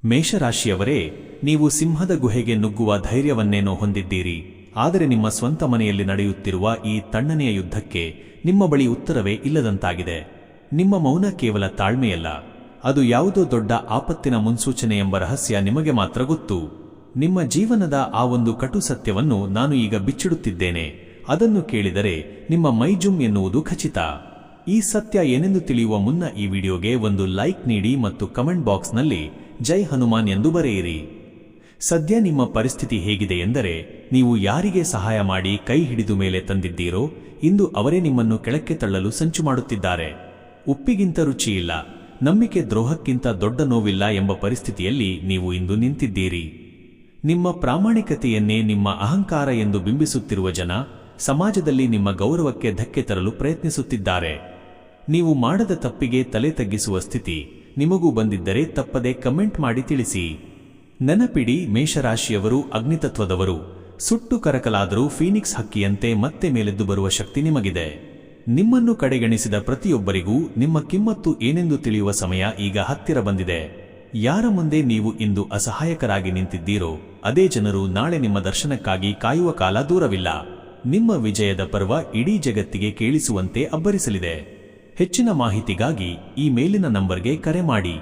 ಮೇಷರಾಶಿಯವರೇ, ನೀವು ಸಿಂಹದ ಗುಹೆಗೆ ನುಗ್ಗುವ ಧೈರ್ಯವನ್ನೇನೋ ಹೊಂದಿದ್ದೀರಿ. ಆದರೆ ನಿಮ್ಮ ಸ್ವಂತ ಮನೆಯಲ್ಲಿ ನಡೆಯುತ್ತಿರುವ ಈ ತಣ್ಣನೆಯ ಯುದ್ಧಕ್ಕೆ ನಿಮ್ಮ ಬಳಿ ಉತ್ತರವೇ ಇಲ್ಲದಂತಾಗಿದೆ. ನಿಮ್ಮ ಮೌನ ಕೇವಲ ತಾಳ್ಮೆಯಲ್ಲ, ಅದು ಯಾವುದೋ ದೊಡ್ಡ ಆಪತ್ತಿನ ಮುನ್ಸೂಚನೆ ಎಂಬ ರಹಸ್ಯ ನಿಮಗೆ ಮಾತ್ರ ಗೊತ್ತು. ನಿಮ್ಮ ಜೀವನದ ಆ ಒಂದು ಕಟು ಸತ್ಯವನ್ನು ನಾನು ಈಗ ಬಿಚ್ಚಿಡುತ್ತಿದ್ದೇನೆ. ಅದನ್ನು ಕೇಳಿದರೆ ನಿಮ್ಮ ಮೈಜುಮ್ ಎನ್ನುವುದು ಖಚಿತ. ಈ ಸತ್ಯ ಏನೆಂದು ತಿಳಿಯುವ ಮುನ್ನ ಈ ವಿಡಿಯೋಗೆ ಒಂದು ಲೈಕ್ ನೀಡಿ ಮತ್ತು ಕಮೆಂಟ್ ಬಾಕ್ಸ್ನಲ್ಲಿ ಜೈ ಹನುಮಾನ್ ಎಂದು ಬರೆಯಿರಿ. ಸದ್ಯ ನಿಮ್ಮ ಪರಿಸ್ಥಿತಿ ಹೇಗಿದೆ ಎಂದರೆ, ನೀವು ಯಾರಿಗೆ ಸಹಾಯ ಮಾಡಿ ಕೈ ಹಿಡಿದು ಮೇಲೆ ತಂದಿದ್ದೀರೋ ಇಂದು ಅವರೇ ನಿಮ್ಮನ್ನು ಕೆಳಕ್ಕೆ ತಳ್ಳಲು ಸಂಚು ಮಾಡುತ್ತಿದ್ದಾರೆ. ಉಪ್ಪಿಗಿಂತ ರುಚಿಯಿಲ್ಲ, ನಂಬಿಕೆ ದ್ರೋಹಕ್ಕಿಂತ ದೊಡ್ಡ ನೋವಿಲ್ಲ ಎಂಬ ಪರಿಸ್ಥಿತಿಯಲ್ಲಿ ನೀವು ಇಂದು ನಿಂತಿದ್ದೀರಿ. ನಿಮ್ಮ ಪ್ರಾಮಾಣಿಕತೆಯನ್ನೇ ನಿಮ್ಮ ಅಹಂಕಾರ ಎಂದು ಬಿಂಬಿಸುತ್ತಿರುವ ಜನ ಸಮಾಜದಲ್ಲಿ ನಿಮ್ಮ ಗೌರವಕ್ಕೆ ಧಕ್ಕೆ ತರಲು ಪ್ರಯತ್ನಿಸುತ್ತಿದ್ದಾರೆ. ನೀವು ಮಾಡದ ತಪ್ಪಿಗೆ ತಲೆ ತಗ್ಗಿಸುವ ಸ್ಥಿತಿ ನಿಮಗೂ ಬಂದಿದ್ದರೆ ತಪ್ಪದೆ ಕಮೆಂಟ್ ಮಾಡಿ ತಿಳಿಸಿ. ನೆನಪಿಡಿ, ಮೇಷರಾಶಿಯವರು ಅಗ್ನಿತತ್ವದವರು. ಸುಟ್ಟು ಕರಕಲಾದರೂ ಫೀನಿಕ್ಸ್ ಹಕ್ಕಿಯಂತೆ ಮತ್ತೆ ಮೇಲೆದ್ದು ಬರುವ ಶಕ್ತಿ ನಿಮಗಿದೆ. ನಿಮ್ಮನ್ನು ಕಡೆಗಣಿಸಿದ ಪ್ರತಿಯೊಬ್ಬರಿಗೂ ನಿಮ್ಮ ಕಿಮ್ಮತ್ತು ಏನೆಂದು ತಿಳಿಯುವ ಸಮಯ ಈಗ ಹತ್ತಿರ ಬಂದಿದೆ. ಯಾರ ಮುಂದೆ ನೀವು ಇಂದು ಅಸಹಾಯಕರಾಗಿ ನಿಂತಿದ್ದೀರೋ ಅದೇ ಜನರು ನಾಳೆ ನಿಮ್ಮ ದರ್ಶನಕ್ಕಾಗಿ ಕಾಯುವ ಕಾಲ ದೂರವಿಲ್ಲ. ನಿಮ್ಮ ವಿಜಯದ ಪರ್ವ ಇಡೀ ಜಗತ್ತಿಗೆ ಕೇಳಿಸುವಂತೆ ಅಬ್ಬರಿಸಲಿದೆ. ಹೆಚ್ಚಿನ ಮಾಹಿತಿಗಾಗಿ ಈ ಮೇಲಿನ ನಂಬರ್ಗೆ ಕರೆ ಮಾಡಿ.